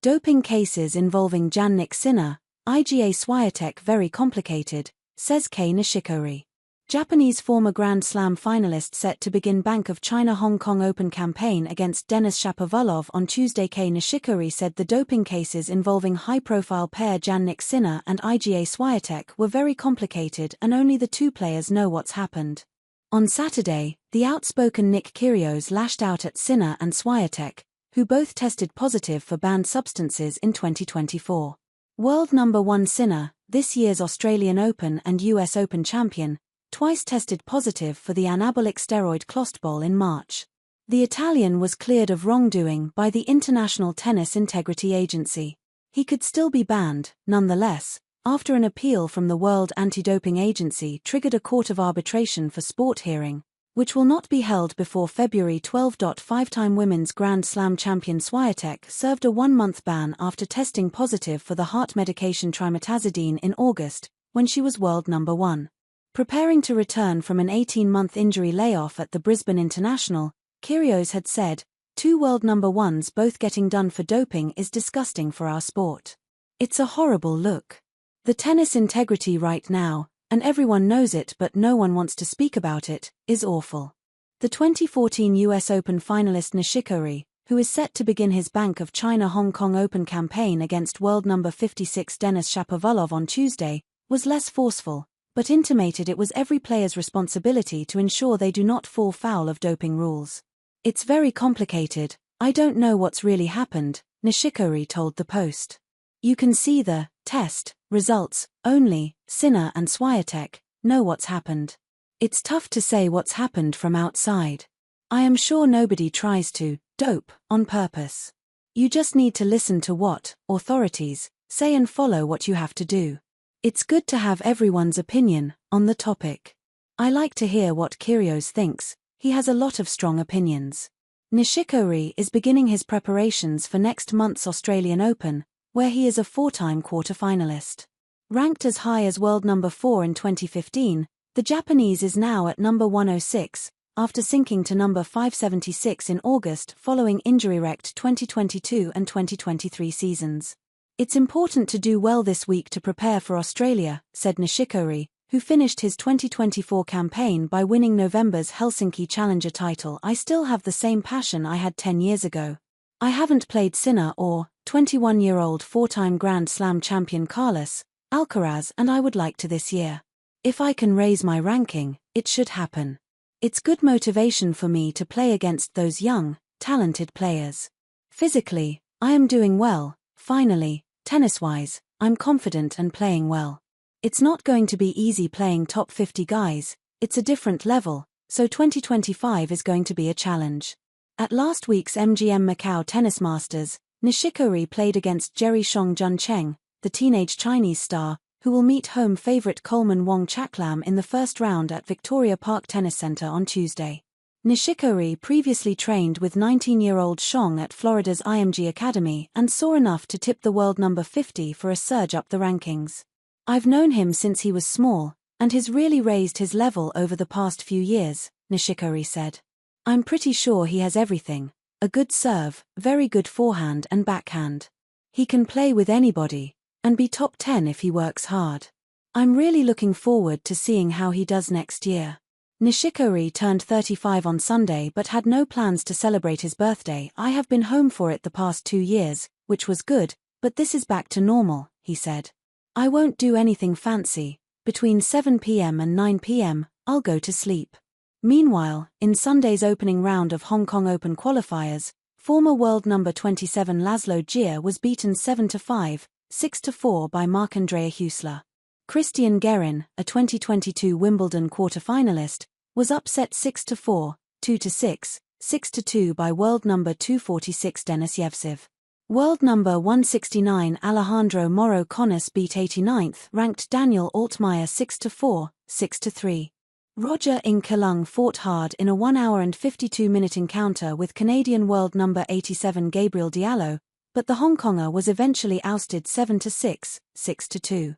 Doping cases involving Jannik Sinner, Iga Swiatek very complicated, says Kei Nishikori. Japanese former Grand Slam finalist set to begin Bank of China Hong Kong Open campaign against Denis Shapovalov on Tuesday. Kei Nishikori said the doping cases involving high-profile pair Jannik Sinner and Iga Swiatek were very complicated and only the two players know what's happened. On Saturday, the outspoken Kyrgios lashed out at Sinner and Swiatek, who both tested positive for banned substances in 2024. World number 1 Sinner, this year's Australian Open and US Open champion, twice tested positive for the anabolic steroid clostebol in March. The Italian was cleared of wrongdoing by the International Tennis Integrity Agency. He could still be banned, nonetheless, after an appeal from the World Anti-Doping Agency triggered a court of arbitration for sport hearing, which will not be held before February 12. Five-time women's Grand Slam champion Swiatek served a 1-month ban after testing positive for the heart medication trimetazidine in August, when she was world number 1. Preparing to return from an 18-month injury layoff at the Brisbane International, Kyrgios had said, "Two world number 1s both getting done for doping is disgusting for our sport. It's a horrible look. The tennis integrity right now, and everyone knows it but no one wants to speak about it, is awful." The 2014 US Open finalist Nishikori, who is set to begin his Bank of China Hong Kong Open campaign against world number 56 Denis Shapovalov on Tuesday, was less forceful, but intimated it was every player's responsibility to ensure they do not fall foul of doping rules. "It's very complicated, I don't know what's really happened," Nishikori told the Post. "You can see the test results, only Sinner and Swiatek know what's happened. It's tough to say what's happened from outside. I am sure nobody tries to dope on purpose. You just need to listen to what authorities say and follow what you have to do. It's good to have everyone's opinion on the topic. I like to hear what Kyrgios thinks, he has a lot of strong opinions." Nishikori is beginning his preparations for next month's Australian Open, where he is a 4-time quarter-finalist. Ranked as high as world number 4 in 2015, the Japanese is now at number 106, after sinking to number 576 in August following injury-wrecked 2022 and 2023 seasons. "It's important to do well this week to prepare for Australia," said Nishikori, who finished his 2024 campaign by winning November's Helsinki Challenger title. "I still have the same passion I had 10 years ago. I haven't played Sinner or 21-year-old 4-time Grand Slam champion Carlos Alcaraz, and I would like to this year. If I can raise my ranking, it should happen. It's good motivation for me to play against those young, talented players. Physically, I am doing well, finally, tennis-wise, I'm confident and playing well. It's not going to be easy playing top 50 guys, it's a different level, so 2025 is going to be a challenge." At last week's MGM Macau Tennis Masters, Nishikori played against Jerry Shong Jun Cheng, the teenage Chinese star, who will meet home favorite Coleman Wong Chaklam in the first round at Victoria Park Tennis Center on Tuesday. Nishikori previously trained with 19-year-old Shong at Florida's IMG Academy and saw enough to tip the world number 50 for a surge up the rankings. "I've known him since he was small, and he's really raised his level over the past few years," Nishikori said. "I'm pretty sure he has everything: a good serve, very good forehand and backhand. He can play with anybody, and be top 10 if he works hard. I'm really looking forward to seeing how he does next year." Nishikori turned 35 on Sunday but had no plans to celebrate his birthday. "I have been home for it the past 2 years, which was good, but this is back to normal," he said. "I won't do anything fancy. Between 7 p.m. and 9 p.m., I'll go to sleep." Meanwhile, in Sunday's opening round of Hong Kong Open qualifiers, former world number 27 Laszlo Djere was beaten 7-5, 6-4 by Marc-Andrea Huesler. Christian Guerin, a 2022 Wimbledon quarter-finalist, was upset 6-4, 2-6, 6-2 by world number 246 Denis Yevsev. World number 169 Alejandro Moro Conas beat 89th ranked Daniel Altmaier 6-4, 6-3. Roger Ng Kalung fought hard in a 1 hour and 52-minute encounter with Canadian world number 87 Gabriel Diallo, but the Hong Konger was eventually ousted 7-6, 6-2.